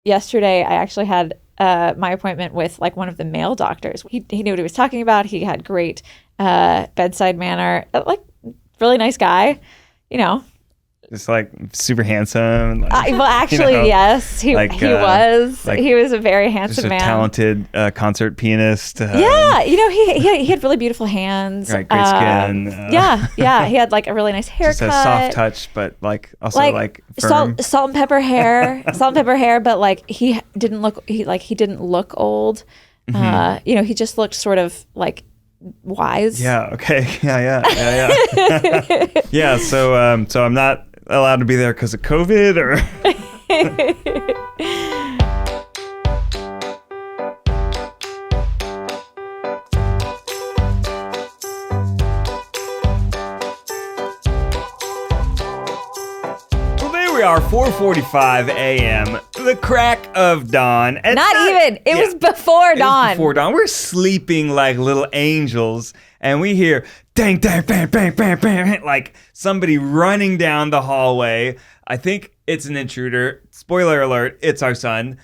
yesterday I actually had my appointment with like one of the male doctors. He knew what he was talking about. He had great bedside manner, like really nice guy, you know. Just like super handsome. Like, well, actually, yes, he was. Like, he was a very handsome man. Just a talented concert pianist. Yeah, you know, he had really beautiful hands. Right, great skin. Yeah, he had like a really nice haircut. Just a soft touch, but like also like firm. Salt and pepper hair, but like he didn't look old. Mm-hmm. You know, he just looked sort of like wise. Yeah. Okay. Yeah. Yeah. So I'm not allowed to be there because of COVID, or. We are 4:45 a.m. the crack of dawn. It was before dawn. Before dawn. We're sleeping like little angels, and we hear dang, dang, bang, bang, bang, bang, like somebody running down the hallway. I think it's an intruder. Spoiler alert, it's our son.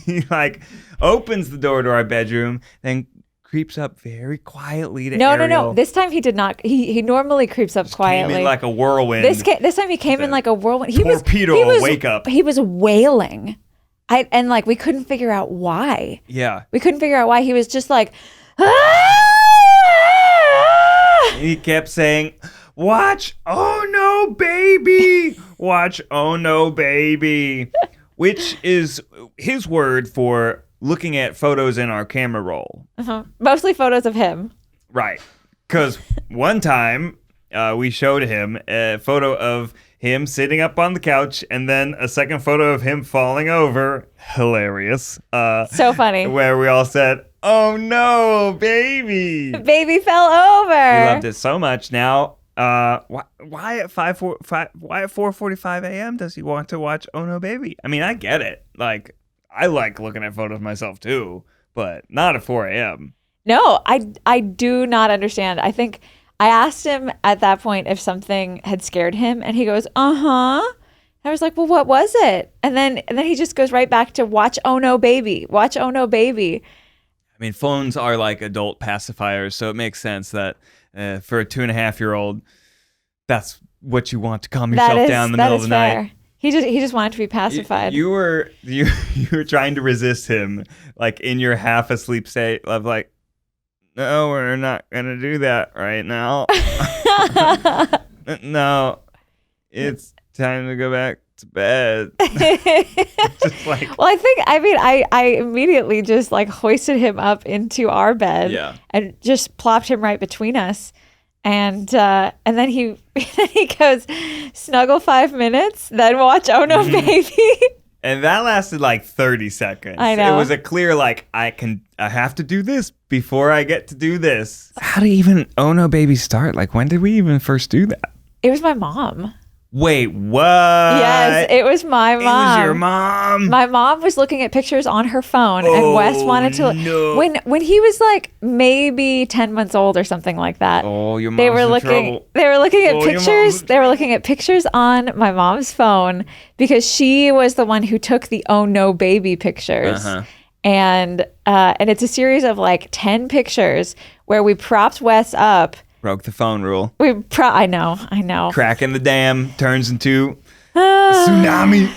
He like opens the door to our bedroom, then creeps up very quietly to Ariel. No. This time he did not. He normally creeps up quietly. Came in like a whirlwind. This time he came in like a whirlwind. Torpedo, wake up. He was wailing. And like we couldn't figure out why. Yeah. We couldn't figure out why. He was just like, He kept saying, watch, oh no, baby. Watch, oh no, baby. Which is his word for looking at photos in our camera roll. Mostly photos of him. Right. Because one time we showed him a photo of him sitting up on the couch and then a second photo of him falling over. Hilarious. So funny. Where we all said, oh no, baby. Baby fell over. We loved it so much. Now, why at 4:45 a.m. does he want to watch Oh No Baby? I mean, I get it. Like, I like looking at photos myself too, but not at 4 a.m. No, I do not understand. I think I asked him at that point if something had scared him, and he goes, I was like, well, what was it? And then he just goes right back to watch Oh No Baby. Watch Oh No Baby. I mean, phones are like adult pacifiers, so it makes sense that for a 2.5-year-old, that's what you want to calm yourself down in the middle of the night. He just wanted to be pacified. You were trying to resist him, like in your half asleep state of like, no, we're not gonna do that right now. No, it's time to go back to bed. Just like, well, I immediately just like hoisted him up into our bed and just plopped him right between us. And then he goes, snuggle 5 minutes, then watch Oh No Baby. And that lasted like 30 seconds. I know. It was a clear like, I have to do this before I get to do this. How did even Oh No Baby start? Like, when did we even first do that? It was my mom. Wait, what? Yes, it was my mom. It was your mom? My mom was looking at pictures on her phone, and Wes wanted to. No. When he was like maybe 10 months old or something like that. Oh, your mom's in trouble. They were looking at pictures. They were looking at pictures on my mom's phone because she was the one who took the Oh No Baby pictures. And it's a series of like 10 pictures where we propped Wes up. Broke the phone rule. I know. Crack in the dam turns into a tsunami.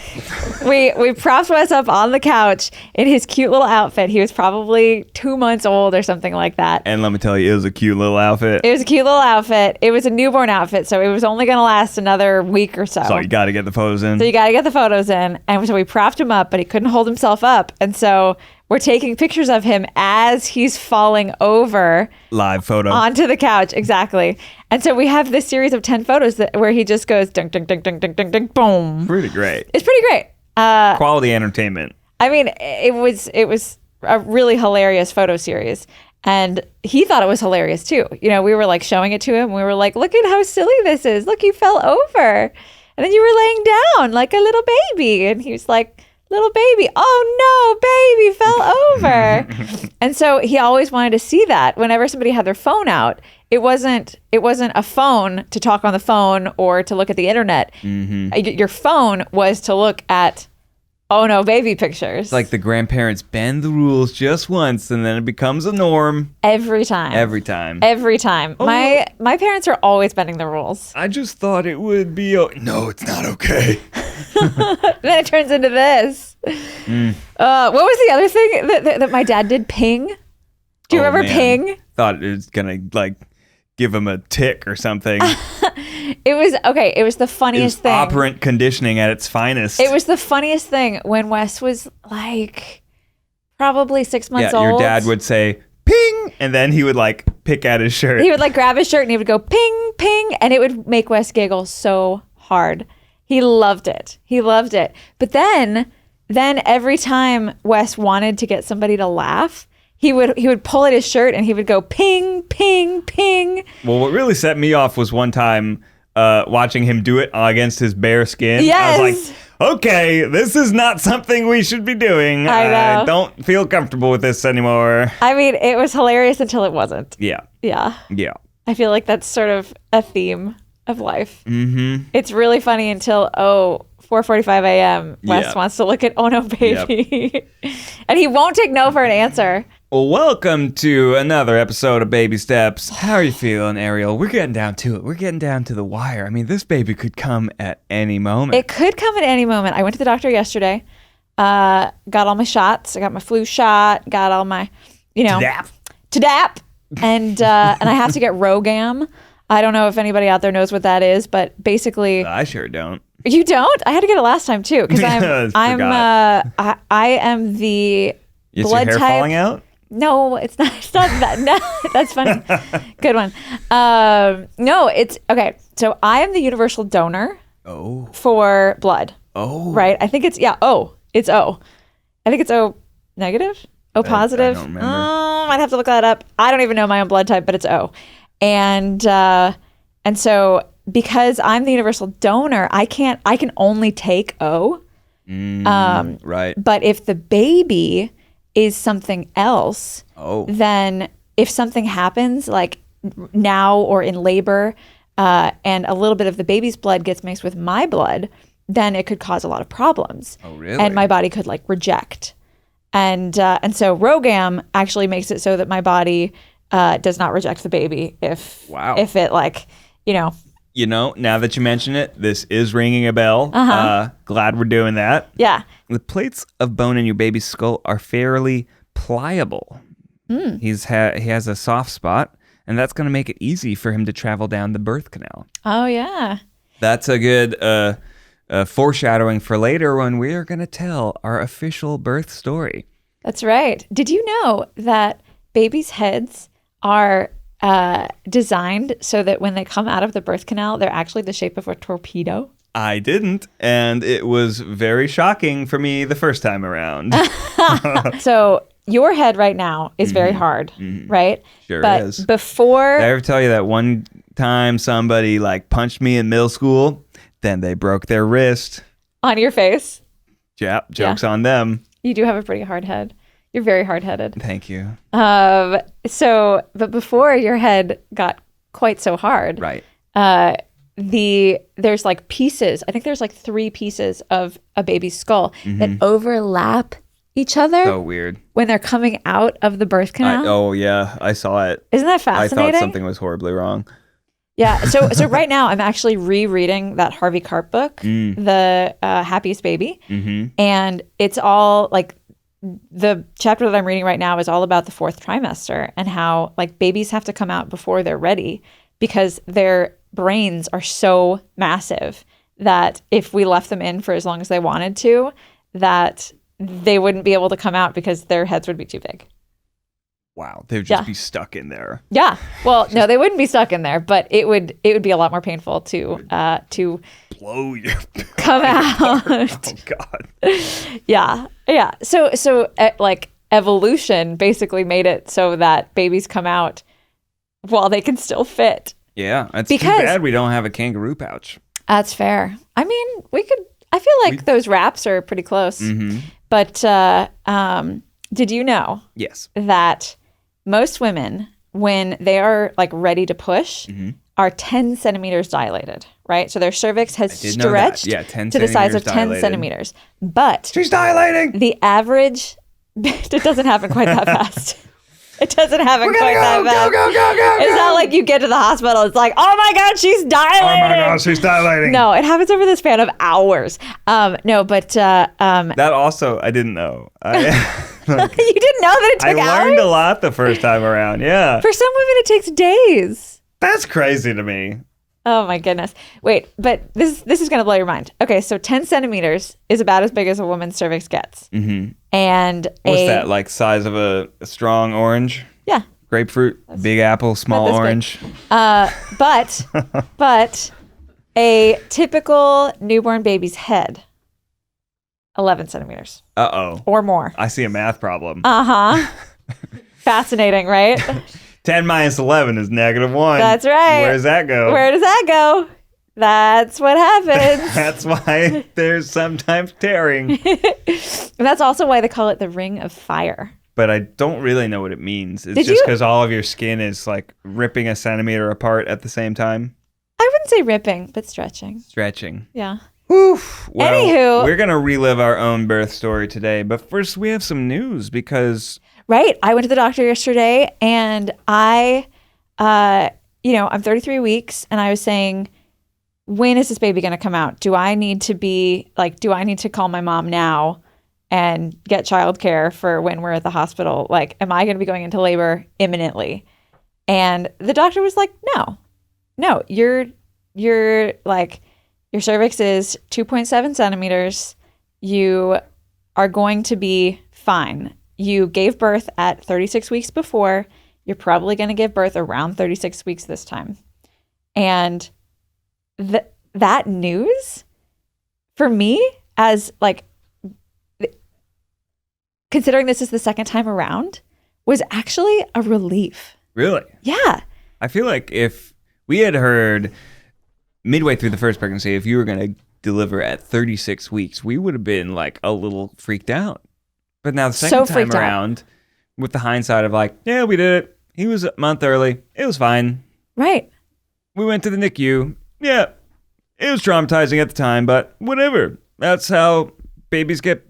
We propped Wes up on the couch in his cute little outfit. He was probably 2 months old or something like that. And let me tell you, it was a cute little outfit. It was a cute little outfit. It was a newborn outfit, so it was only going to last another week or so. So you got to get the photos in. And so we propped him up, but he couldn't hold himself up. And so we're taking pictures of him as he's falling over. Live photo. Onto the couch, exactly. And so we have this series of 10 photos where he just goes dunk, dunk, dunk, dunk, dunk, dunk, dunk, boom. Pretty great. It's pretty great. Quality entertainment. I mean, it was a really hilarious photo series. And he thought it was hilarious too. You know, we were like showing it to him. We were like, look at how silly this is. Look, you fell over. And then you were laying down like a little baby. And he was like, little baby, oh no, baby fell over. And so he always wanted to see that whenever somebody had their phone out. It wasn't a phone to talk on the phone or to look at the internet. Your phone was to look at oh no baby pictures. It's like the grandparents bend the rules just once and then it becomes a norm. Every time. Oh, My parents are always bending the rules. I just thought it would be... No, it's not okay. Then it turns into this. What was the other thing that my dad did? Ping? Do you remember Ping? Thought it was going to like give him a tick or something. It was the funniest thing. Operant conditioning at its finest. It was the funniest thing when Wes was like probably 6 months old. Your dad would say, ping, and then he would like pick at his shirt. He would like grab his shirt and he would go ping, ping, and it would make Wes giggle so hard. He loved it. But then every time Wes wanted to get somebody to laugh, he would pull at his shirt and he would go ping, ping, ping. Well, what really set me off was one time watching him do it against his bare skin. Yes. I was like, okay, this is not something we should be doing. I know. I don't feel comfortable with this anymore. I mean, it was hilarious until it wasn't. Yeah. Yeah. Yeah. I feel like that's sort of a theme of life. Mm-hmm. It's really funny until 4:45 a.m. Wes wants to look at Oh No Baby. Yep. And he won't take no for an answer. Well, welcome to another episode of Baby Steps. How are you feeling, Ariel? We're getting down to it. We're getting down to the wire. I mean, this baby could come at any moment. It could come at any moment. I went to the doctor yesterday, got all my shots. I got my flu shot, got all my, TDAP. And I have to get Rogam. I don't know if anybody out there knows what that is, but basically... I sure don't. You don't? I had to get it last time, too, because I am the Is blood your hair type... falling out? No, it's not that. No, that's funny. Good one. No, it's... Okay, so I am the universal donor for blood. Oh. Right? I think it's... Yeah, O. It's O. I think it's O negative? O positive? I don't remember. I'd have to look that up. I don't even know my own blood type, but it's O. And so because I'm the universal donor, I can only take O. Right. But if the baby is something else, then if something happens like now or in labor, and a little bit of the baby's blood gets mixed with my blood, then it could cause a lot of problems. Oh, really? And my body could like reject. And so Rogam actually makes it so that my body does not reject the baby if it like, now that you mention it, this is ringing a bell. Glad we're doing that. Yeah. The plates of bone in your baby's skull are fairly pliable. He has a soft spot, and that's going to make it easy for him to travel down the birth canal. Oh, yeah. That's a good foreshadowing for later when we are going to tell our official birth story. That's right. Did you know that babies' heads are designed so that when they come out of the birth canal, they're actually the shape of a torpedo? I didn't, and it was very shocking for me the first time around. So your head right now is very hard, right? Sure but is. Before... Did I ever tell you that one time somebody like punched me in middle school, then they broke their wrist? On your face? Yep, joke's on them. You do have a pretty hard head. You're very hard-headed. Thank you. But before your head got quite so hard, right? There's like pieces. I think there's like 3 pieces of a baby's skull that overlap each other. So weird. When they're coming out of the birth canal. I saw it. Isn't that fascinating? I thought something was horribly wrong. Yeah. So right now I'm actually rereading that Harvey Karp book, The Happiest Baby, and it's all like. The chapter that I'm reading right now is all about the 4th trimester and how like babies have to come out before they're ready because their brains are so massive that if we left them in for as long as they wanted to, that they wouldn't be able to come out because their heads would be too big. Wow, they would just be stuck in there. Yeah. Well, no, they wouldn't be stuck in there, but it would be a lot more painful to blow your come out. Oh God. Yeah. Yeah. So like evolution basically made it so that babies come out while they can still fit. Yeah, it's too bad we don't have a kangaroo pouch. That's fair. I mean, I feel like those wraps are pretty close. But did you know that most women, when they are like ready to push, are 10 centimeters dilated, right? So their cervix has did know that. stretched Yeah, 10 to the size of 10 centimeters centimeters. But She's dilating. the average, it doesn't happen quite that fast. It doesn't happen quite that fast. Go. It's not like you get to the hospital. It's like, oh my God, she's dilating. Oh my gosh, she's dilating. No, it happens over the span of hours. That also, I didn't know. You didn't know that it took hours? I learned a lot the first time around. Yeah. For some women, it takes days. That's crazy to me. Oh my goodness. Wait, but this is going to blow your mind. Okay, so 10 centimeters is about as big as a woman's cervix gets. Mm-hmm. And what's that, like size of a strong orange? Yeah. Grapefruit, big apple, small orange. But a typical newborn baby's head, 11 centimeters. Uh-oh. Or more. I see a math problem. Uh-huh. Fascinating, right? 10 minus 11 is -1. That's right. Where does that go? Where does that go? That's what happens. That's why there's sometimes tearing. That's also why they call it the ring of fire. But I don't really know what it means. It's Did just you- because all of your skin is like ripping a centimeter apart at the same time. I wouldn't say ripping, but stretching. Stretching. Yeah. Oof. Well, Anywho. we're going to relive our own birth story today. But first, we have some news because... Right. I went to the doctor yesterday and I'm 33 weeks and I was saying, when is this baby going to come out? Do I need to call my mom now and get childcare for when we're at the hospital? Like, am I going to be going into labor imminently? And the doctor was like, no, you're like, your cervix is 2.7 centimeters. You are going to be fine. You gave birth at 36 weeks before. You're probably going to give birth around 36 weeks this time. And that news for me, as like, considering this is the second time around, was actually a relief. Really? Yeah. I feel like if we had heard midway through the first pregnancy, if you were going to deliver at 36 weeks, we would have been like a little freaked out. But now the second time around, with the hindsight of like, yeah, we did it. He was a month early. It was fine. Right. We went to the NICU. Yeah, it was traumatizing at the time, but whatever. That's how babies get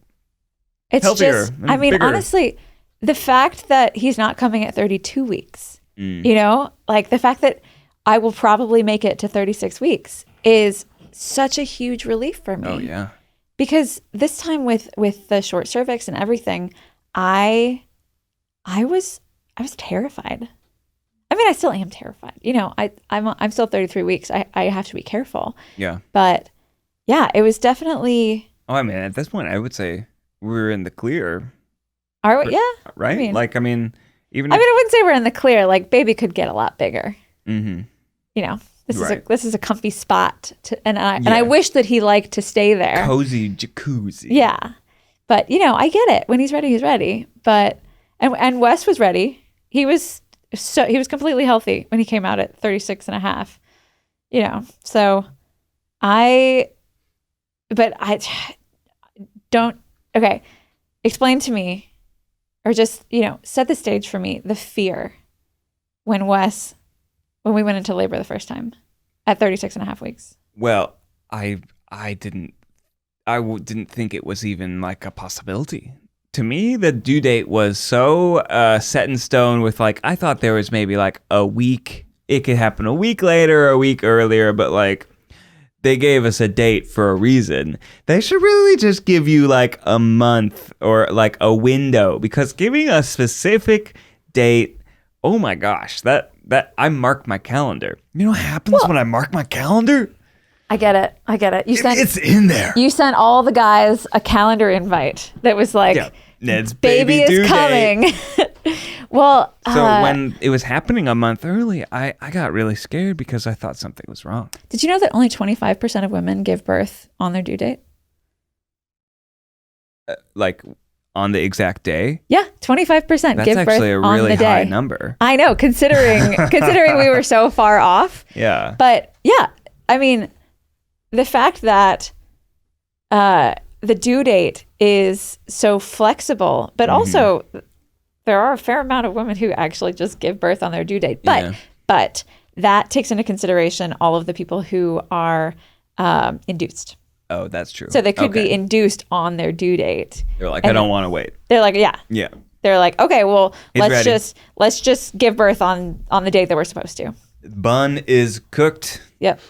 healthier and bigger. Honestly, the fact that he's not coming at 32 weeks, like the fact that I will probably make it to 36 weeks is such a huge relief for me. Oh, yeah. Because this time with the short cervix and everything, I was terrified. I mean, I still am terrified. I'm still 33 weeks. I have to be careful. Yeah. But yeah, it was definitely. Oh, I mean, at this point, I would say we're in the clear. Are we? Yeah. Right? I wouldn't say we're in the clear. Like, baby could get a lot bigger. Mm-hmm. This is a comfy spot and I wish that he liked to stay there. Cozy jacuzzi. Yeah. But I get it. When he's ready, he's ready. But and Wes was ready. He was completely healthy when he came out at 36 and a half. So I don't explain to me, or just, set the stage for me, the fear when we went into labor the first time at 36 and a half weeks. Well, I didn't think it was even like a possibility. To me, the due date was so set in stone with like, I thought there was maybe like a week. It could happen a week later, a week earlier, but like they gave us a date for a reason. They should really just give you like a month or like a window, because giving a specific date, oh my gosh, that I mark my calendar. You know what happens when I mark my calendar? I get it. It's in there. You sent all the guys a calendar invite that was like, Ned's baby is coming. Well, so when it was happening a month early, I got really scared because I thought something was wrong. Did you know that only 25% of women give birth on their due date? Like on the exact day? Yeah, 25% give birth on the day. That's actually a really high number. I know, considering we were so far off. Yeah. But yeah, I mean, the fact that the due date is so flexible, but also there are a fair amount of women who actually just give birth on their due date. But that takes into consideration all of the people who are induced. Oh, that's true. So they could be induced on their due date. They're like, I don't want to wait. They're like, yeah. Yeah. They're like, okay, well, He's let's just give birth on the date that we're supposed to. Bun is cooked. Yep.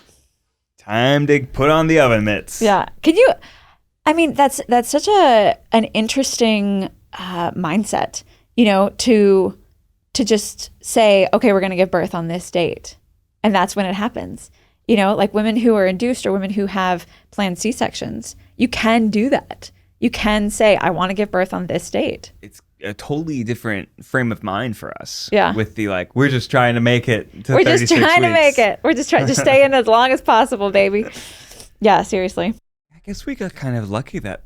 Time to put on the oven mitts. Yeah. I mean, that's such an interesting mindset, to just say, okay, we're going to give birth on this date. And that's when it happens. Like women who are induced or women who have planned C-sections, you can do that. You can say, I want to give birth on this date. It's a totally different frame of mind for us. Yeah. With the we're just trying to make it to 36 We're just trying weeks. to make it. We're just trying to stay in as long as possible, baby. Yeah, seriously. I guess we got kind of lucky that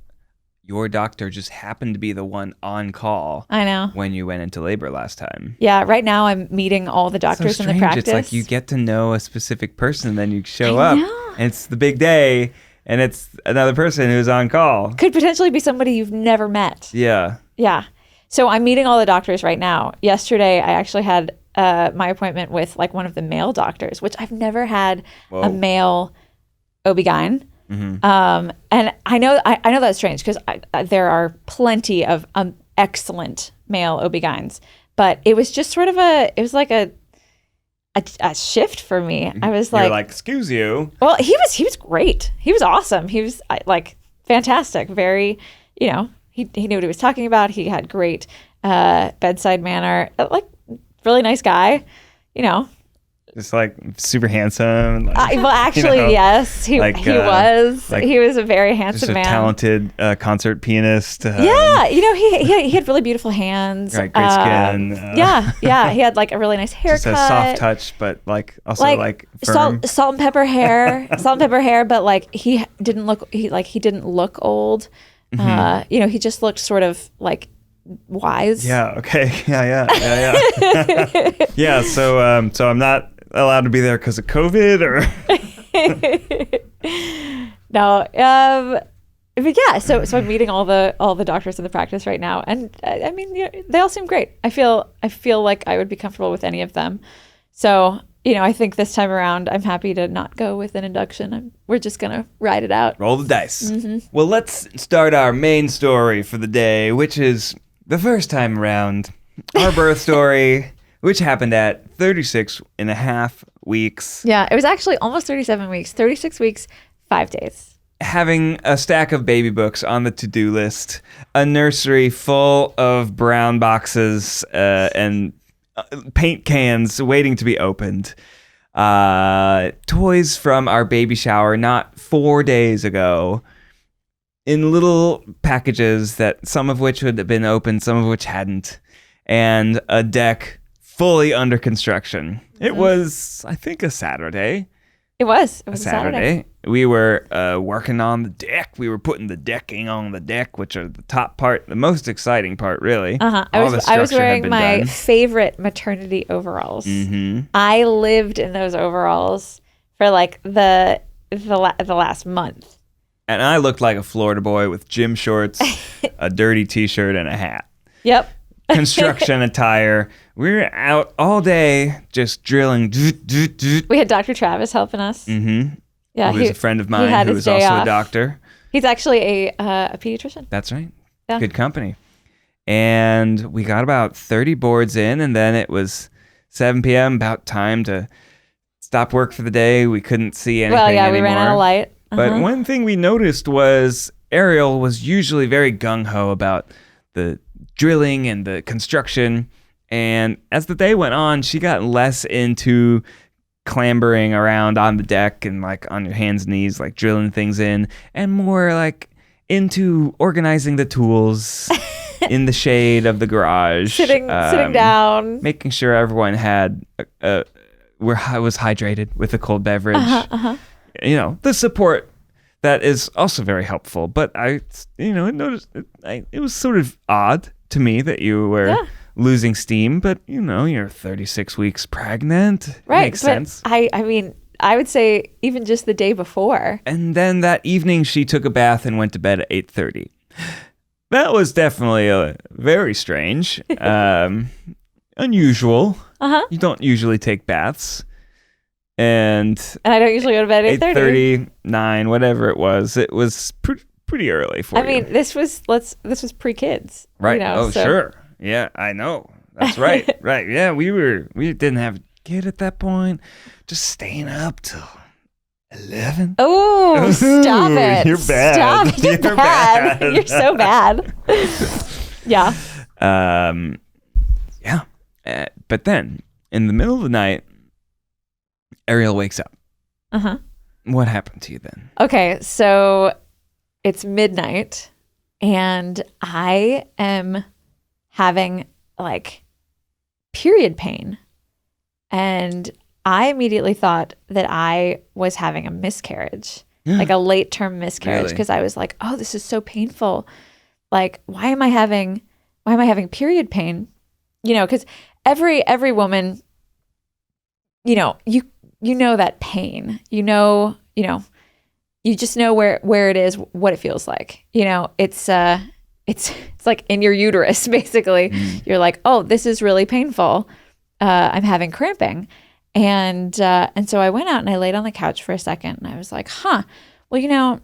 your doctor just happened to be the one on call. I know. When you went into labor last time. Yeah, right now I'm meeting all the doctors in the practice. It's like you get to know a specific person and then you show up. And it's the big day and it's another person who's on call. Could potentially be somebody you've never met. Yeah. Yeah. So I'm meeting all the doctors right now. Yesterday, I actually had my appointment with one of the male doctors, which I've never had a male OB-GYN. Mm-hmm. And I know that's strange because there are plenty of excellent male OB-GYNs, but it was just sort of a shift for me. I was You're like, excuse you. Well, he was great. He was awesome. He was fantastic. Very, he knew what he was talking about. He had great bedside manner. Really nice guy. Just super handsome. Well, actually, yes, he was. He was a very handsome man. Just a talented concert pianist. Yeah, he had really beautiful hands. Right, great skin. Yeah. He had a really nice haircut. Just a soft touch, but also firm. Salt and pepper hair. But he didn't look old. Mm-hmm. He just looked sort of wise. Yeah. Okay. Yeah. Yeah. So I'm not allowed to be there because of COVID, or no. But yeah. So I'm meeting all the doctors in the practice right now, and I mean, they all seem great. I feel like I would be comfortable with any of them. So I think this time around, I'm happy to not go with an induction. We're just gonna ride it out. Roll the dice. Mm-hmm. Well, let's start our main story for the day, which is the first time around, our birth story, which happened at 36 and a half weeks. Yeah, it was actually almost 37 weeks, 36 weeks, 5 days. Having a stack of baby books on the to-do list, a nursery full of brown boxes and paint cans waiting to be opened, toys from our baby shower not 4 days ago, in little packages that some of which would have been open, some of which hadn't, and a deck fully under construction. Mm-hmm. It was, I think, a Saturday. It was a Saturday. We were working on the deck. We were putting the decking on the deck, which are the top part, the most exciting part, really. I was wearing my favorite maternity overalls. Mm-hmm. I lived in those overalls for the last month. And I looked like a Florida boy with gym shorts, a dirty t-shirt, and a hat. Yep. Construction attire. We were out all day just drilling. We had Dr. Travis helping us. Mm-hmm. Yeah, he was a friend of mine who was also a doctor. He's actually a pediatrician. That's right. Yeah. Good company. And we got about 30 boards in, and then it was 7 p.m., about time to stop work for the day. We couldn't see anything anymore. We ran out of light. But one thing we noticed was Ariel was usually very gung-ho about the drilling and the construction. And as the day went on, she got less into clambering around on the deck and on your hands and knees, drilling things in, and more into organizing the tools in the shade of the garage. Sitting down. Making sure everyone was hydrated with a cold beverage. The support that is also very helpful. But I noticed it was sort of odd to me that you were losing steam, but you're 36 weeks pregnant. Right. Makes sense. I mean, I would say even just the day before. And then that evening she took a bath and went to bed at 8:30. That was definitely very strange. Unusual. Uh-huh. You don't usually take baths. And I don't usually go to bed at 8:30. 9, whatever it was. It was pretty early for you. I mean, this was pre-kids. Right. You know, Sure. Yeah, I know. That's right. Right. Yeah, we didn't have a kid at that point. Just staying up till 11. Oh, stop it. You're bad. Stop it. You're bad. You're so bad. Yeah. Yeah. But then, in the middle of the night, Ariel wakes up. Uh-huh. What happened to you then? Okay, so it's midnight, and I am having, like, period pain. And I immediately thought that I was having a miscarriage, like a late-term miscarriage, because I was like, oh, this is so painful. Like, why am I having period pain? You know, because every woman, you know, you know that pain. You know, you just know where it is, what it feels like. You know, it's like in your uterus, basically. You're like, oh, this is really painful. I'm having cramping. And so I went out and I laid on the couch for a second and I was like, well, you know,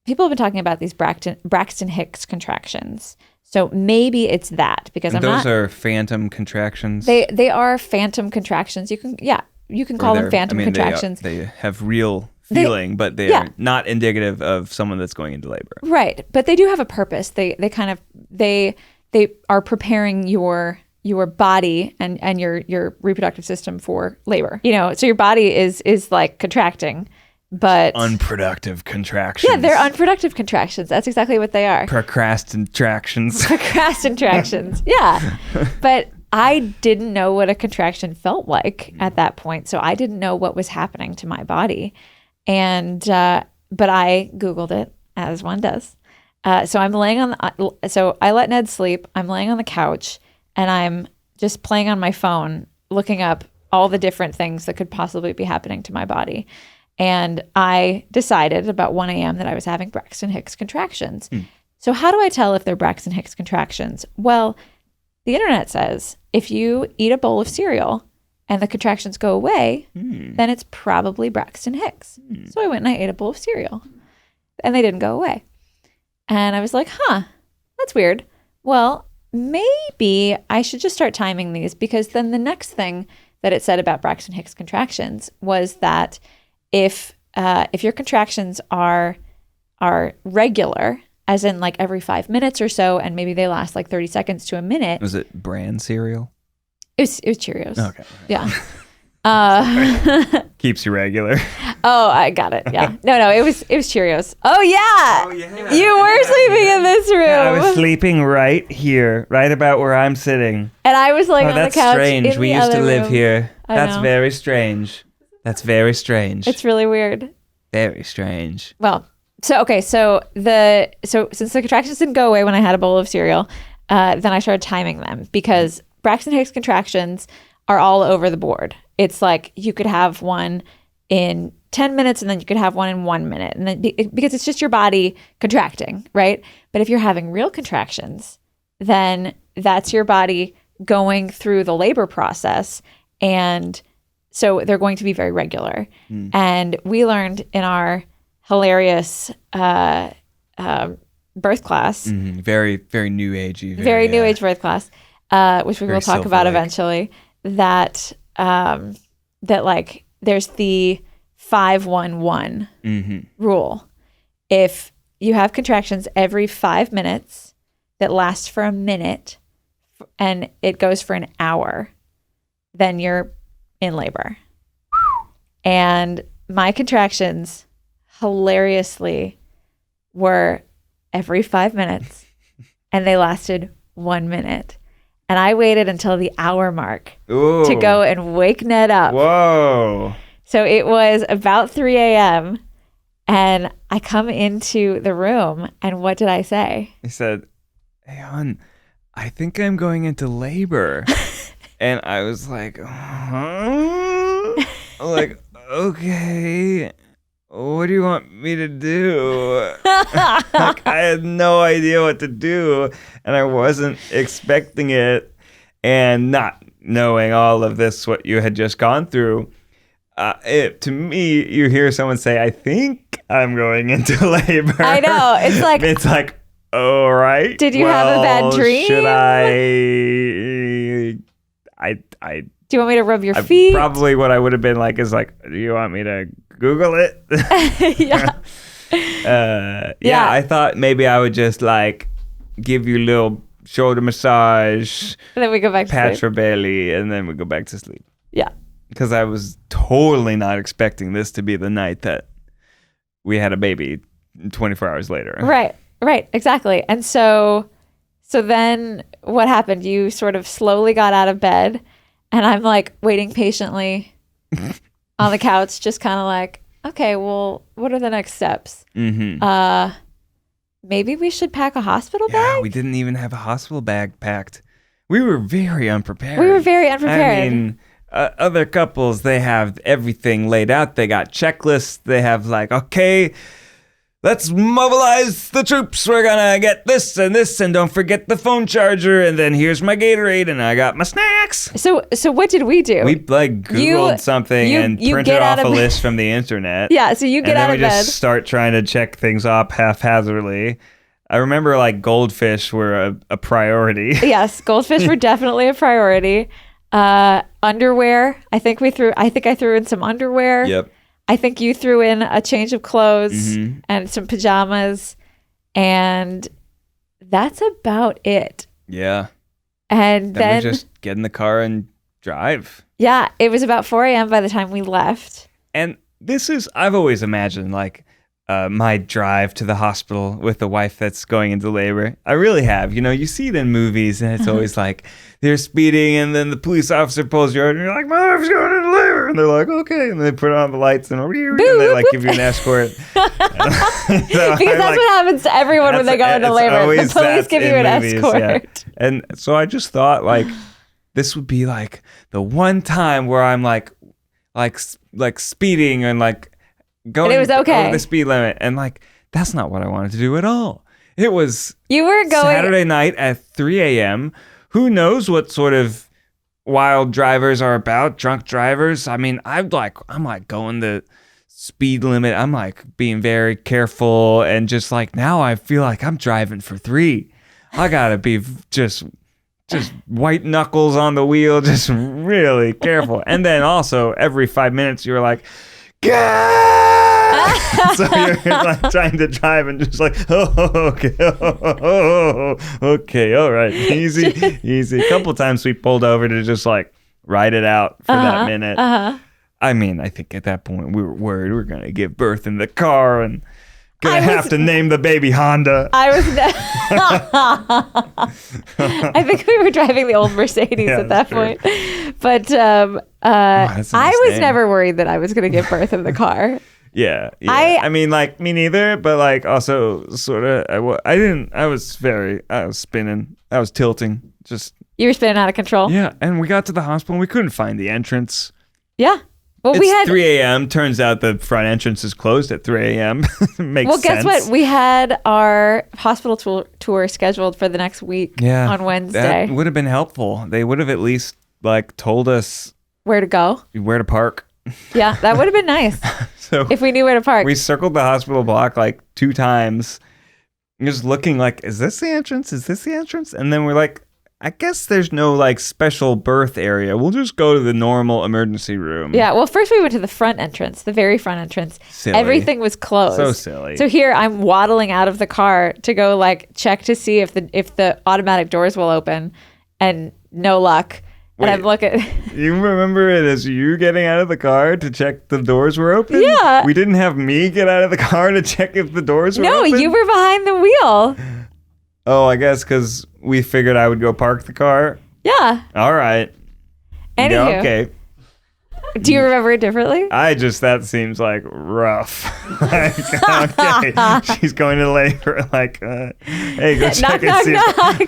people have been talking about these Braxton Hicks contractions. So maybe it's that, because those are phantom contractions. They are phantom contractions. You can call them phantom contractions. They have real feeling, but they are not indicative of someone that's going into labor. Right. But they do have a purpose. They are preparing your body and your reproductive system for labor. You know, so your body is like contracting, but unproductive contractions. Yeah, they're unproductive contractions. That's exactly what they are. Procrastinations. Yeah. But I didn't know what a contraction felt like at that point. So I didn't know what was happening to my body. And but I Googled it, as one does. So I'm laying on so I let Ned sleep. I'm laying on the couch and I'm just playing on my phone, looking up all the different things that could possibly be happening to my body. And I decided about 1 a.m. that I was having Braxton Hicks contractions. So how do I tell if they're Braxton Hicks contractions? Well, the internet says if you eat a bowl of cereal and the contractions go away, then it's probably Braxton Hicks. So I went and I ate a bowl of cereal and they didn't go away. And I was like, that's weird. Well, maybe I should just start timing these, because then the next thing that it said about Braxton Hicks contractions was that if your contractions are regular, as in like every 5 minutes or so, and maybe they last like 30 seconds to a minute. Was it bran cereal? It was Cheerios. Okay. Yeah. Keeps you regular. Oh, I got it. Yeah. No, it was Cheerios. Oh yeah. You were sleeping in this room. Yeah, I was sleeping right here, right about where I'm sitting. And I was laying on the couch. That's strange. We used to live room. here. That's know. very strange. That's very strange. It's really weird. Very strange. Well, so since the contractions didn't go away when I had a bowl of cereal, then I started timing them, because Braxton Hicks contractions are all over the board. It's like you could have one in 10 minutes and then you could have one in 1 minute, and then because it's just your body contracting, right? But if you're having real contractions, then that's your body going through the labor process, and so they're going to be very regular. And we learned in our hilarious birth class, very very new agey, very new age birth class, which we will talk about eventually, that like there's the 5-1-1 rule. If you have contractions every 5 minutes that last for a minute and it goes for an hour, then you're in labor. And my contractions hilariously were every 5 minutes and they lasted 1 minute. And I waited until the hour mark to go and wake Ned up. Whoa. So it was about 3 a.m. and I come into the room, and what did I say? He said, "Hey, hon, I think I'm going into labor." And I was like, huh? Like, okay, what do you want me to do? Like, I had no idea what to do, and I wasn't expecting it. And not knowing all of this, what you had just gone through, To me, you hear someone say, I think I'm going into labor. I know. It's like, all right. Did you have a bad dream? Should I Do you want me to rub your feet? Probably what I would have been like is like, do you want me to Google it? Yeah. I thought maybe I would just like give you a little shoulder massage, And then we go back to pat sleep. your belly, and then we go back to sleep. Yeah. Because I was totally not expecting this to be the night that we had a baby 24 hours later. Right, exactly. And so then what happened? You sort of slowly got out of bed, and I'm like waiting patiently on the couch, just kind of like, okay, well, what are the next steps? Mm-hmm. Maybe we should pack a hospital Yeah, bag? we didn't even have a hospital bag packed. We were very unprepared. We were very unprepared. I mean, other couples, they have everything laid out. They got checklists. They have like, okay, let's mobilize the troops. We're gonna get this, and don't forget the phone charger. And then here's my Gatorade, and I got my snacks. So what did we do? We like Googled something and you printed get out off a of bed. list from the internet. Yeah, so you get out of And then we bed. just start trying to check things off haphazardly. I remember like goldfish were a priority. Yes, goldfish were definitely a priority. Underwear. I think I threw in some underwear. Yep. I think you threw in a change of clothes Mm-hmm. and some pajamas, and that's about it. Yeah. And Then then, we just get in the car and drive. yeah, it was about 4 a.m. by the time we left. And I've always imagined like my drive to the hospital with the wife that's going into labor. I really have. You know, you see it in movies and it's always like they're speeding and then the police officer pulls you over and you're like, my wife's going into labor. And they're like, okay. And they put on the lights and they like give you an escort. Because that's what happens to everyone when they go into labor. The police give you an escort. Yeah. And so I just thought like this would be like the one time where I'm like speeding and like going And it was okay. over the speed limit, and like that's not what I wanted to do at all. It was You were going Saturday night at 3 a.m. Who knows what sort of wild drivers are about, drunk drivers. I mean, I'm like going the speed limit. I'm like being very careful, and just like now I feel like I'm driving for 3. I gotta be just white knuckles on the wheel, just really careful. And then also every 5 minutes you're like, God! So you're like trying to drive and just like, okay, all right, easy. A couple times we pulled over to just like ride it out for that minute. I mean, I think at that point we were worried we were gonna give birth in the car and gonna have to name the baby Honda. I think we were driving the old Mercedes at that point. But I was never worried that I was going to give birth in the car. Yeah. I mean, like, me neither, but like also sort of, I was spinning. I was tilting. Just. You were spinning out of control? Yeah. And we got to the hospital and we couldn't find the entrance. Yeah. Well, it's 3 a.m. Turns out the front entrance is closed at 3 a.m. Makes sense. Well, guess what? We had our hospital tour scheduled for the next week on Wednesday. That would have been helpful. They would have at least like told us where to go, where to park. Yeah, that would have been nice. So if we knew where to park. We circled the hospital block like 2 times, just looking like, is this the entrance? Is this the entrance? And then we're like, I guess there's no like special birth area. We'll just go to the normal emergency room. Yeah. Well, first we went to the front entrance, the very front entrance. Silly. Everything was closed. So silly. So here I'm waddling out of the car to go like check to see if the automatic doors will open, and no luck. Wait, and I'm looking. You remember it as you getting out of the car to check the doors were open? Yeah. We didn't have me get out of the car to check if the doors were No, open? you were behind the wheel. Oh, I guess because we figured I would go park the car. Yeah. All right. Anywho. Yeah, okay. Do you remember it differently? That seems like rough. Like, okay, she's going to labor. Like, hey, go check and see.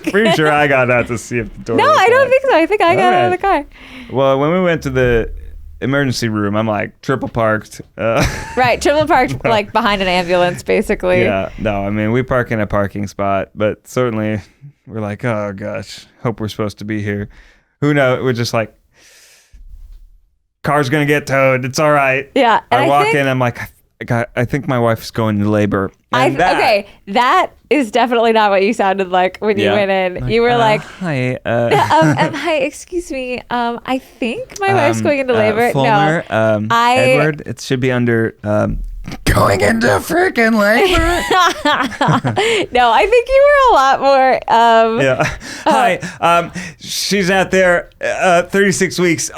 Pretty sure I got out to see if the door. No, was I don't locked. think so. I think I got out of the car. Well, when we went to the emergency room, I'm like triple parked. Right, triple parked, like behind an ambulance, basically. Yeah, no, I mean we park in a parking spot, but certainly we're like, oh gosh, hope we're supposed to be here. Who knows? We're just like, car's gonna get towed. It's all right. Yeah. And I walk in. I'm like, I think my wife's going into labor. And okay, that is definitely not what you sounded like when you went in. You were like, hi. hi, excuse me. I think my wife's going into labor. Fulmer, No, Edward, it should be under going into freaking labor. No, I think you were a lot more. Yeah. Hi. She's out there, 36 weeks.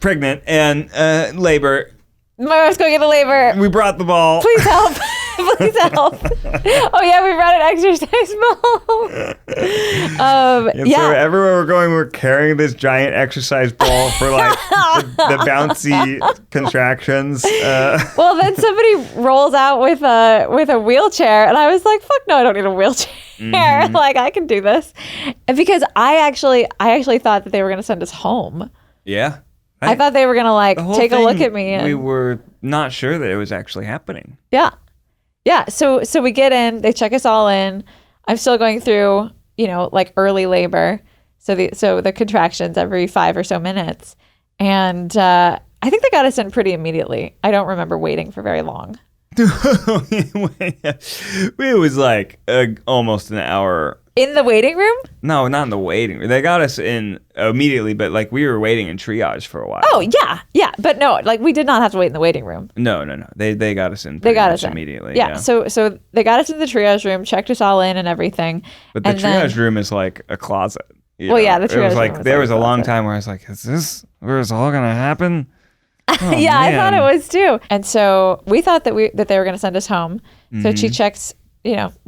Pregnant and labor. My wife's going into labor. We brought the ball. Please help. Please help. Oh, yeah, we brought an exercise ball. So everywhere we're going, we're carrying this giant exercise ball for like the bouncy contractions. Well, then somebody rolls out with a wheelchair, and I was like, "Fuck no, I don't need a wheelchair. Like I can do this." And because I actually thought that they were going to send us home. Yeah. I thought they were going to like take a look at me. And, we were not sure that it was actually happening. Yeah. Yeah. So we get in, they check us all in. I'm still going through, like early labor. So the contractions every 5 or so minutes. And I think they got us in pretty immediately. I don't remember waiting for very long. It was like almost an hour. In the waiting room? No, not in the waiting room. They got us in immediately, but like we were waiting in triage for a while. Oh, yeah. Yeah. But no, like we did not have to wait in the waiting room. No. They got us in. They got us in immediately. Yeah. So they got us in the triage room, checked us all in and everything. But the triage room is like a closet. Yeah, the triage room. It was like there was a long time where I was like, is this where it's all gonna happen? Oh, yeah, man. I thought it was too. And so we thought that they were going to send us home. So she checks,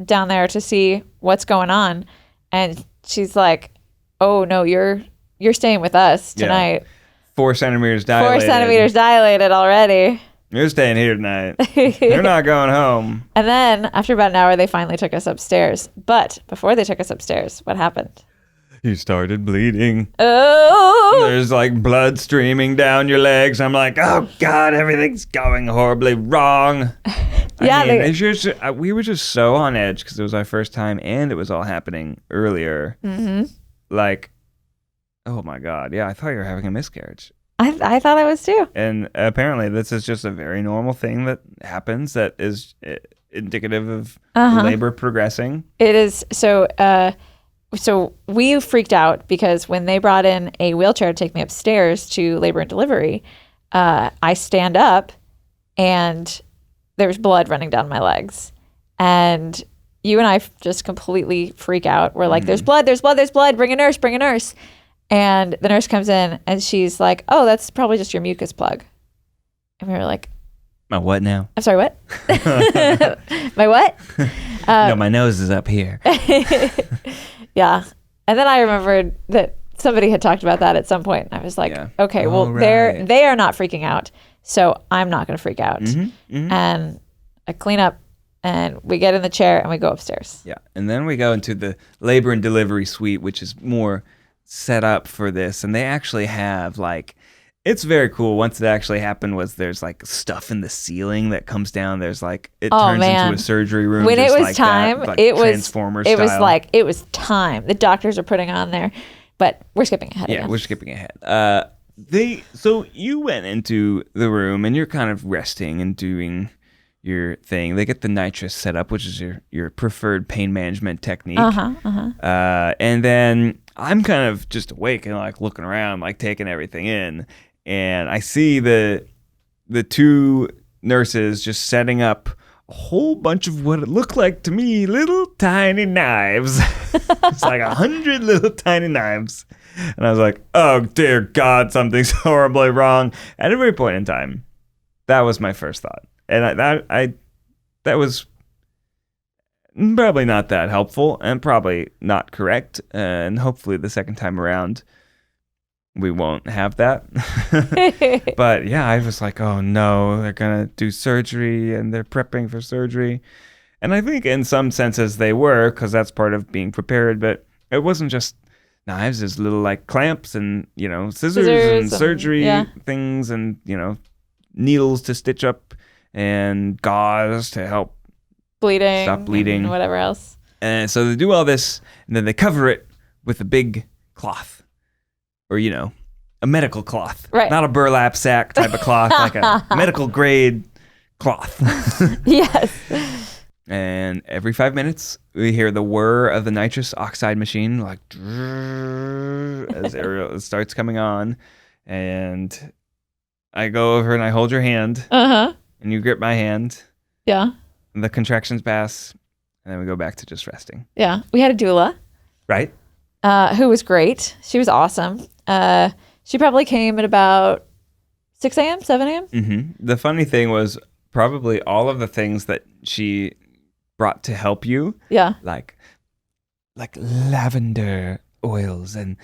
down there to see what's going on, and she's like, "Oh no, you're staying with us tonight. 4 centimeters dilated. 4 centimeters dilated already. You're staying here tonight. You're not going home." And then after about an hour, they finally took us upstairs. But before they took us upstairs, what happened? You started bleeding. Oh! There's like blood streaming down your legs. I'm like, oh God, everything's going horribly wrong. We were just so on edge because it was our first time and it was all happening earlier. Mm-hmm. Like, oh my God, yeah, I thought you were having a miscarriage. I thought I was too. And apparently this is just a very normal thing that happens that is indicative of labor progressing. It is. So we freaked out because when they brought in a wheelchair to take me upstairs to labor and delivery, I stand up and there's blood running down my legs. And you and I just completely freak out. We're like, there's blood, bring a nurse. And the nurse comes in and she's like, oh, that's probably just your mucus plug. And we were like, my what now? I'm sorry, what? My what? No, my nose is up here. Yeah. And then I remembered that somebody had talked about that at some point. And I was like, okay, well, they are not freaking out. So I'm not going to freak out. And I clean up and we get in the chair and we go upstairs. Yeah. And then we go into the labor and delivery suite, which is more set up for this. And they actually have like, it's very cool. Once it actually happened was there's like stuff in the ceiling that comes down. There's like, it turns into a surgery room. When it was like time, that, like it was time. The doctors are putting on there, but we're skipping ahead. Yeah, we're skipping ahead. So you went into the room and you're kind of resting and doing your thing. They get the nitrous set up, which is your preferred pain management technique. And then I'm kind of just awake and like looking around, like taking everything in. And I see the 2 nurses just setting up a whole bunch of what it looked like to me, little tiny knives. It's like 100 little tiny knives. And I was like, oh, dear God, something's horribly wrong. At every point in time, that was my first thought. And that was probably not that helpful and probably not correct. And hopefully the second time around, we won't have that. But yeah, I was like, oh no, they're going to do surgery and they're prepping for surgery. And I think in some senses they were, because that's part of being prepared. But it wasn't just knives, there's little like clamps and, scissors and surgery things and, needles to stitch up and gauze to help stop bleeding, and whatever else. And so they do all this and then they cover it with a big cloth. Or, a medical cloth, Right. not a burlap sack type of cloth, like a medical grade cloth. Yes. And every 5 minutes, we hear the whir of the nitrous oxide machine, like as Ariel starts coming on. And I go over and I hold your hand, Uh-huh. and you grip my hand. Yeah. And the contractions pass, and then we go back to just resting. Yeah. We had a doula, Right? who was great. She was awesome. She probably came at about 6 a.m., 7 a.m. Mm-hmm. The funny thing was probably all of the things that she brought to help you, Yeah. like lavender oils and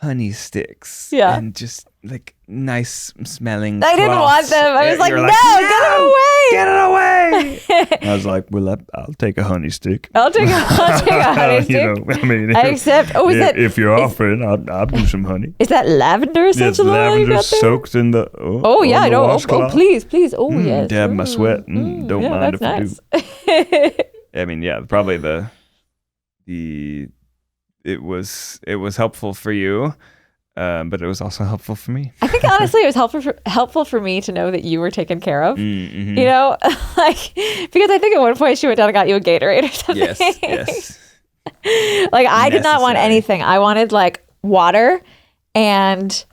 honey sticks, Yeah. and just like nice smelling. I didn't want cloths. them. I was like, you're no, get it away. Get it away! I was like, well, I'll take a honey stick. I'll take a honey stick. You know, I mean, Except, if you're offering, I'll do some honey. Is that lavender Yes, essential oil you lavender got there? soaked in the. Oh yeah, I know. Oh, please. Oh yes. Dab my sweat. Don't yeah, mind if that's I nice. do. I mean, yeah, probably it was helpful for you, but it was also helpful for me. I think honestly, it was helpful for me to know that you were taken care of. Mm-hmm. You know, like because I think at one point she went down and got you a Gatorade or something. Yes. Like I did not want Necessary. anything. I wanted like water, and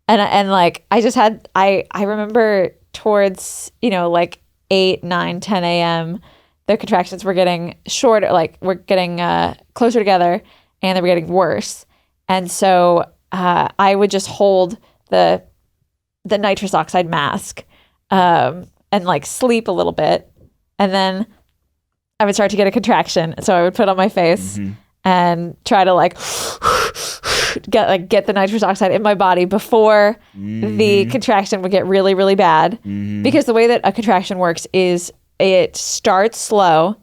like I just had. I remember towards like 8, 9, 10 a.m. the contractions were getting shorter. Like we're getting closer together, and they were getting worse. And so I would just hold the nitrous oxide mask and like sleep a little bit, and then I would start to get a contraction. So I would put on my face and try to like get the nitrous oxide in my body before the contraction would get really, really bad. Because the way that a contraction works is it starts slow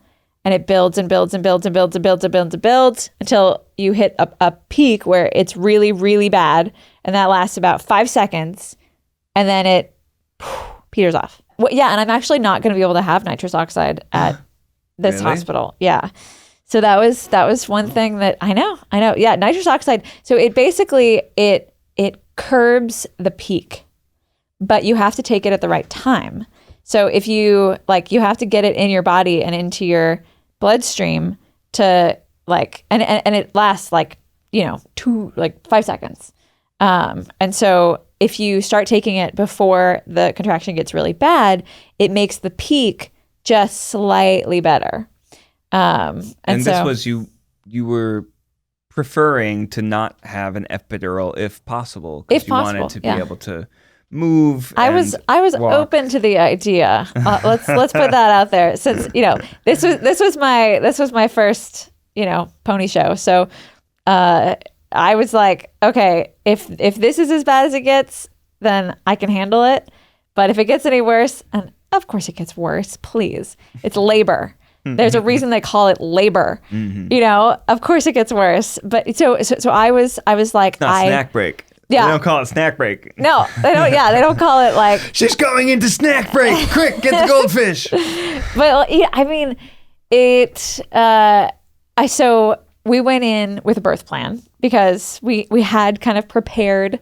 and it builds and builds and builds and builds and builds and builds and builds until you hit a peak where it's really, really bad. And that lasts about 5 seconds. And then it peters off. Well, yeah. And I'm actually not going to be able to have nitrous oxide at this Really? hospital. Yeah. So that was one thing that I know. Yeah. Nitrous oxide. So it basically, it curbs the peak, but you have to take it at the right time. So if you you have to get it in your body and into your bloodstream to and it lasts 5 seconds. And so if you start taking it before the contraction gets really bad, it makes the peak just slightly better. And this so, was you were preferring to not have an epidural if possible, because If you wanted possible, to be yeah. able to move. I was walk. open to the idea. Let's put that out there, since this was my first pony show. So I was like, okay, if this is as bad as it gets, then I can handle it. But if it gets any worse, and of course it gets worse, please, it's labor. There's a reason they call it labor. Of course it gets worse. But so I was like, Not snack break. Yeah. They don't call it snack break. No, they don't. Yeah, they don't call it like. She's going into snack break. Quick, get the goldfish. But I mean, so we went in with a birth plan because we had kind of prepared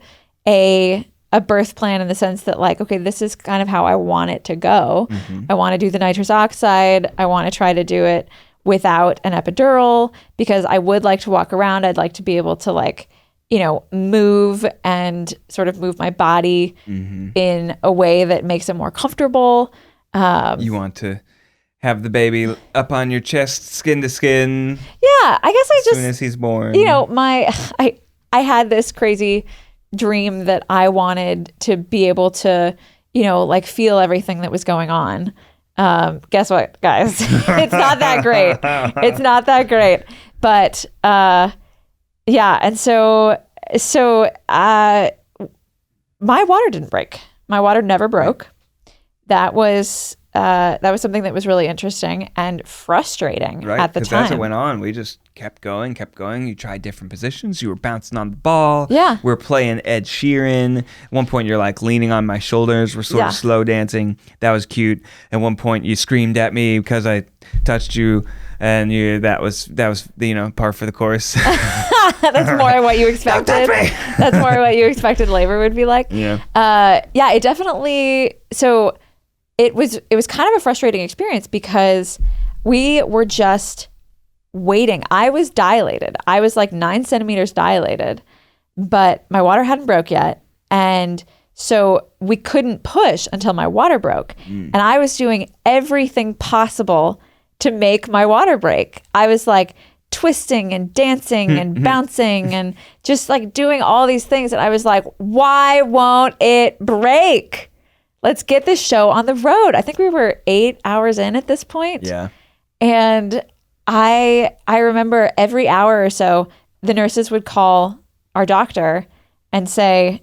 a birth plan in the sense that okay, this is kind of how I want it to go. I want to do the nitrous oxide. I want to try to do it without an epidural because I would like to walk around. I'd like to be able to move and sort of move my body in a way that makes it more comfortable. You want to have the baby up on your chest, skin to skin. Yeah, I guess As soon as he's born. I had this crazy dream that I wanted to be able to, feel everything that was going on. Guess what, guys? It's not that great. It's not that great. But yeah, and so my water didn't break. My water never broke. That was that was something that was really interesting and frustrating at the time. As it went on, we just kept going. You tried different positions. You were bouncing on the ball. Yeah. We're playing Ed Sheeran. At one point, you're like leaning on my shoulders. We're sort of slow dancing. That was cute. At one point, you screamed at me because I touched you, and that was par for the course. That's more what you expected. That's more what you expected labor would be like. Yeah. It definitely. So it was kind of a frustrating experience because we were just waiting. I was dilated. I was like 9 centimeters dilated, but my water hadn't broke yet. And so we couldn't push until my water broke. And I was doing everything possible to make my water break. I was like twisting and dancing and bouncing and just like doing all these things. And I was like, why won't it break? Let's get this show on the road. I think we were 8 hours in at this point. Yeah. And I remember every hour or so, the nurses would call our doctor and say,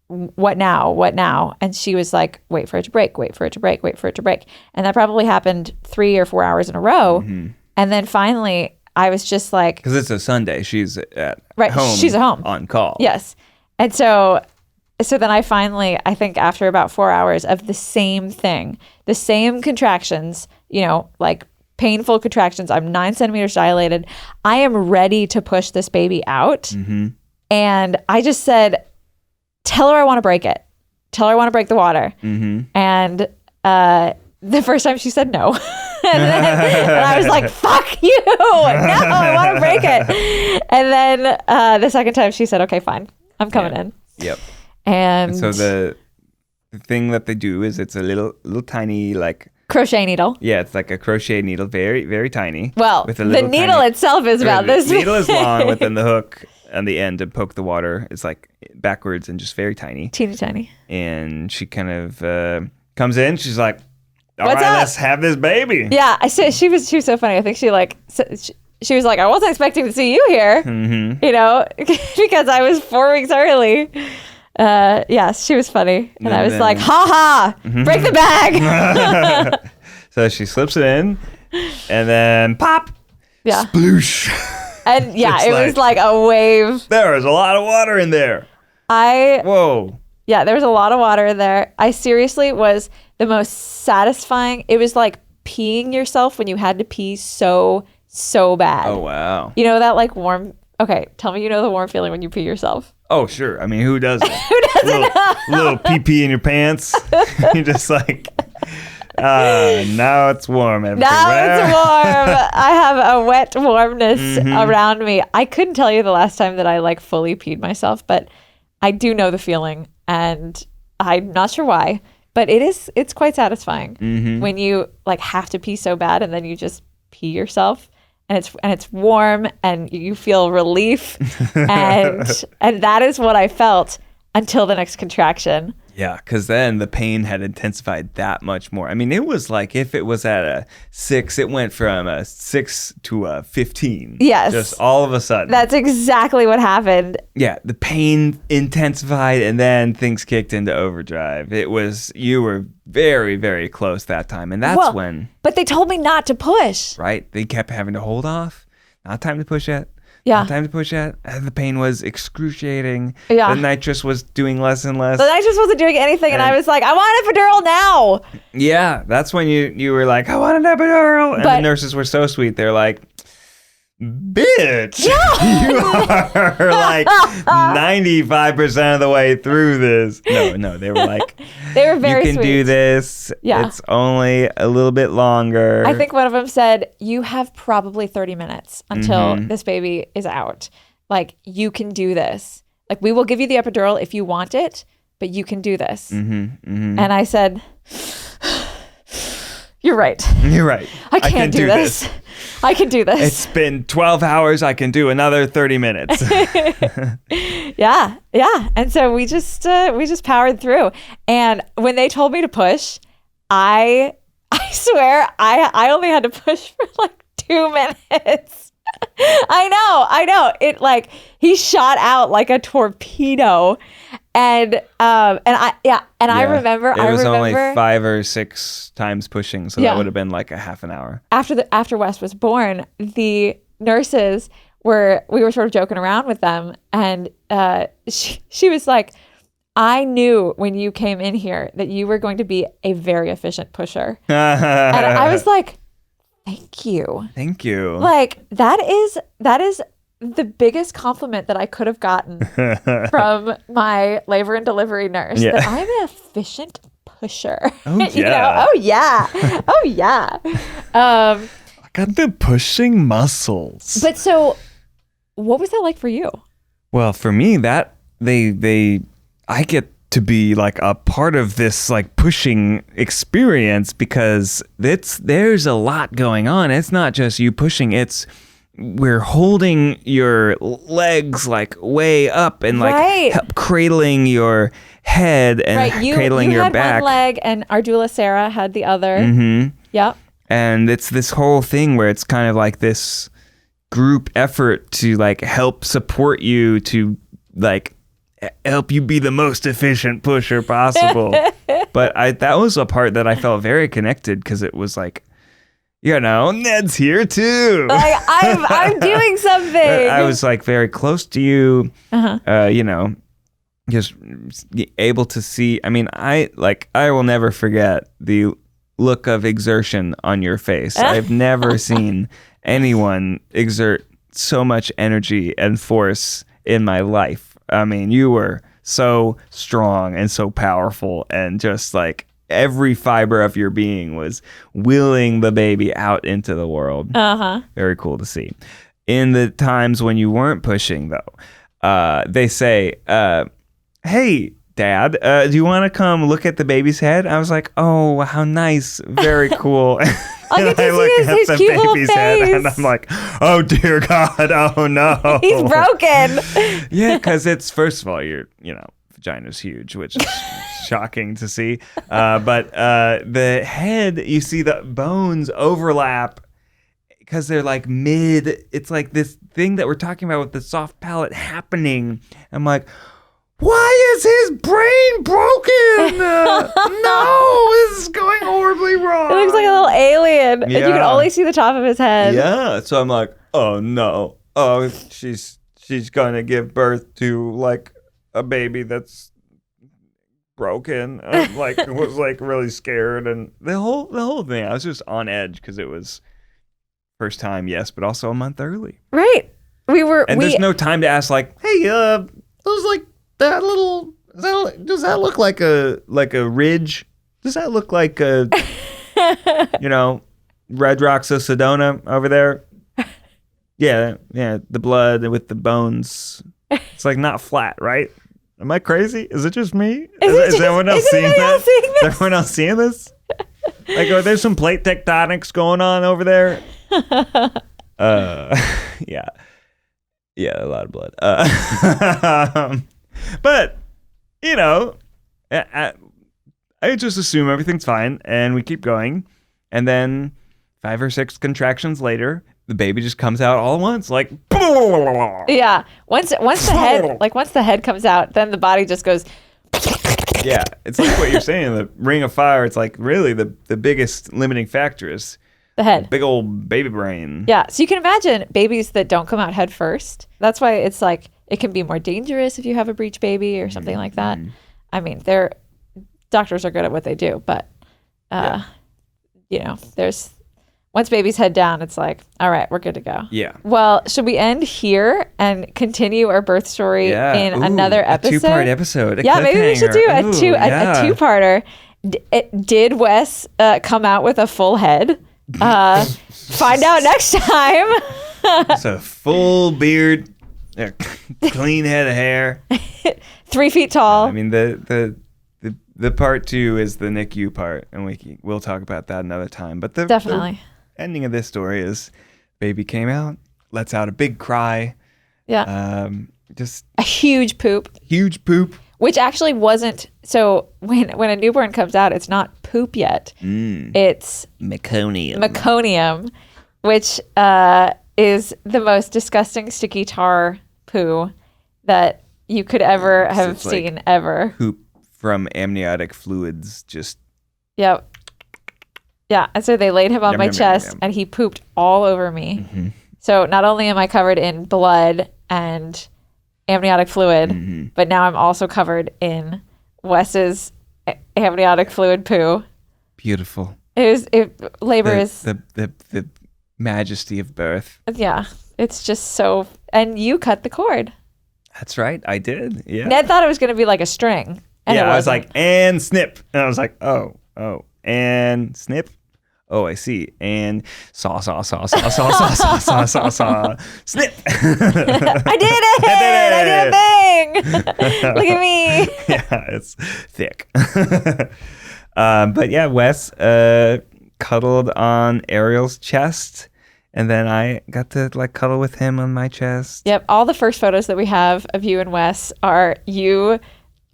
what now? And she was like, wait for it to break. And that probably happened 3 or 4 hours in a row. And then finally, I was just like... Because it's a Sunday. She's at home. She's at home. On call. Yes. And so then I finally, I think after about 4 hours of the same thing, the same contractions, like painful contractions. I'm 9 centimeters dilated. I am ready to push this baby out. And I just said, tell her I want to break it. Tell her I want to break the water. And the first time she said no. and I was like, fuck you. No, I want to break it. And then the second time she said, okay, fine. I'm coming in. Yep. And so the thing that they do is it's a little tiny like crochet needle. Yeah, it's like a crochet needle, very, very tiny. Well, the needle itself is about this. The needle is long, but then the hook on the end to poke the water is like backwards and just very tiny. Teeny tiny. And she kind of comes in. She's like, all What's right, up? let's have this baby. Yeah, I said she was so funny. I think she was like, I wasn't expecting to see you here, because I was 4 weeks early. Yes, she was funny. And I was like, ha ha, break the bag. So she slips it in and then pop. Yeah. Sploosh. And yeah, it was like a wave. There was a lot of water in there. Whoa. Yeah, there was a lot of water in there. I seriously was the most satisfying. It was like peeing yourself when you had to pee so bad. Oh, wow. You know that like warm, okay, tell me the warm feeling when you pee yourself. Oh, sure. I mean, who doesn't? Who doesn't? Little pee-pee in your pants. You're just like, now it's warm everywhere. Now it's warm. I have a wet warmness around me. I couldn't tell you the last time that I like fully peed myself, but I do know the feeling, and I'm not sure why, but it's quite satisfying when you like have to pee so bad and then you just pee yourself. And it's warm and you feel relief and that is what I felt until the next contraction. Yeah, because then the pain had intensified that much more. I mean, it was like if it was at a 6, it went from a 6 to a 15. Yes. Just all of a sudden. That's exactly what happened. Yeah, the pain intensified and then things kicked into overdrive. You were very, very close that time. And that's when... But they told me not to push. Right? They kept having to hold off. Not time to push yet. Yeah. Not time to push yet. The pain was excruciating. Yeah. The nitrous was doing less and less. The nitrous wasn't doing anything, and I was like, I want an epidural now. Yeah, that's when you were like, I want an epidural. And the nurses were so sweet. They're like, bitch, you are like 95% of the way through this. No, they were like, they were very sweet. You can do this. Yeah. It's only a little bit longer. I think one of them said, you have probably 30 minutes until this baby is out. Like, you can do this. Like, we will give you the epidural if you want it, but you can do this. And I said, you're right. You're right. I can do this. I can do this. It's been 12 hours. I can do another 30 minutes. Yeah. And so we just powered through. And when they told me to push, I swear I only had to push for like 2 minutes. I know. It like he shot out like a torpedo, And I remember It was only 5 or 6 times pushing, so that would have been like a half an hour. After Wes was born, the nurses we were sort of joking around with them, and she was like, I knew when you came in here that you were going to be a very efficient pusher. And I was like, thank you. Thank you. Like, that is the biggest compliment that I could have gotten from my labor and delivery nurse, that I'm an efficient pusher. Oh, yeah. You know? Oh, yeah. Oh, yeah. I got the pushing muscles. But so, what was that like for you? Well, for me, that I get to be like a part of this like pushing experience, because there's a lot going on. It's not just you pushing, we're holding your legs like way up and like cradling your head and cradling your back. You had one leg and our doula Sarah had the other. Mm-hmm. Yep. And it's this whole thing where it's kind of like this group effort to like help support you, to like help you be the most efficient pusher possible. But that was a part that I felt very connected, because it was like, you know, Ned's here too. Like, I'm doing something. I was like very close to you. You know, just able to see. I mean, I will never forget the look of exertion on your face. I've never seen anyone exert so much energy and force in my life. I mean, you were so strong and so powerful, and just like every fiber of your being was willing the baby out into the world. Very cool to see. In the times when you weren't pushing, though, they say, hey, Dad, do you want to come look at the baby's head? I was like, oh, how nice. Very cool. I get to see his cute little face. Head, and I'm like, oh, dear God. Oh, no. He's broken. Yeah, because it's, first of all, vagina's huge, which is shocking to see. But the head, you see the bones overlap, because they're like it's like this thing that we're talking about with the soft palate happening. I'm like, why is his brain broken? No, this is going horribly wrong. It looks like a little alien, and you can only see the top of his head. Yeah, so I'm like, oh no, oh she's gonna give birth to like a baby that's broken. I was like really scared, and the whole thing, I was just on edge, because it was first time, yes, but also a month early. Right. There's no time to ask like, hey, those like that little, does that look like a ridge? Does that look like a Red Rocks of Sedona over there? Yeah, the blood with the bones. It's like not flat, right? Am I crazy? Is it just me? Is everyone else seeing this? Is everyone else seeing this? Like, are there some plate tectonics going on over there? Yeah, a lot of blood. But I just assume everything's fine, and we keep going, and then 5 or 6 contractions later, the baby just comes out all at once, like. Yeah. Once the head comes out, then the body just goes. Yeah, it's like what you're saying, the ring of fire. It's like really the biggest limiting factor is the head. Big old baby brain. Yeah, so you can imagine babies that don't come out head first. That's why it's like it can be more dangerous if you have a breech baby or something like that. I mean, doctors are good at what they do, but there's. Once baby's head down, it's like, all right, we're good to go. Yeah. Well, should we end here and continue our birth story in another episode? A 2-part episode. Maybe we should do a 2-parter. Did Wes come out with a full head? Find out next time. It's a full beard, clean head of hair. 3 feet tall. I mean, the part 2 is the NICU part, and we'll talk about that another time. But definitely. The ending of this story is baby came out, lets out a big cry. Yeah. Just a huge poop. Huge poop. Which actually wasn't. So when a newborn comes out, it's not poop yet. It's meconium, which is the most disgusting sticky tar poo that you could ever have it's like seen ever. Poop from amniotic fluids. Just Yep. Yeah. And so they laid him on Yum, my yum, yum, chest yum. and he pooped all over me. Mhm. So not only am I covered in blood and amniotic fluid, but now I'm also covered in Wes's amniotic fluid poo. Beautiful. Labor is, the majesty of birth. yeah, it's just so, and you cut the cord. That's right. I did. Yeah. Ned thought it was going to be like a string. And Yeah. it I was wasn't. like, and snip. And I was like, oh, and snip. Oh, I see. And saw, snip. I did it! I did a thing! Look at me! Yeah, it's thick. But yeah, Wes cuddled on Ariel's chest, and then I got to like cuddle with him on my chest. Yep, all the first photos that we have of you and Wes are you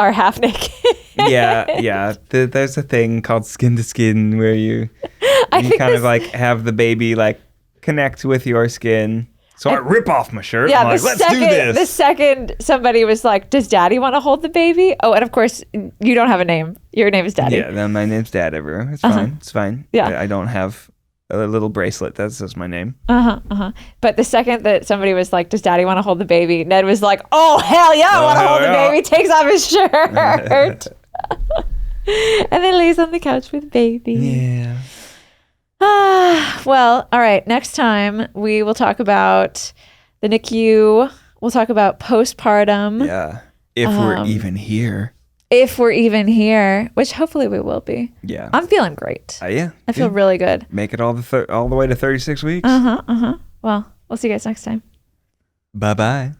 are half naked. Yeah. There's a thing called skin to skin where you kind of like have the baby like connect with your skin. So I rip off my shirt. Yeah, I'm like, let's do this. The second somebody was like, does Daddy want to hold the baby? Oh, and of course, you don't have a name. Your name is Daddy. Yeah, then my name's Dad everywhere. It's fine. It's fine. Yeah. I don't have a little bracelet that says my name. But the second that somebody was like, does Daddy want to hold the baby? Ned was like, oh, hell yeah, I want to hold the baby. Takes off his shirt. And then lays on the couch with baby. Yeah. Well, all right. Next time we will talk about the NICU. We'll talk about postpartum. Yeah. If we're even here. If we're even here, which hopefully we will be. Yeah. I'm feeling great. Yeah. I feel really good. Make it all the way to 36 weeks. Well, we'll see you guys next time. Bye-bye.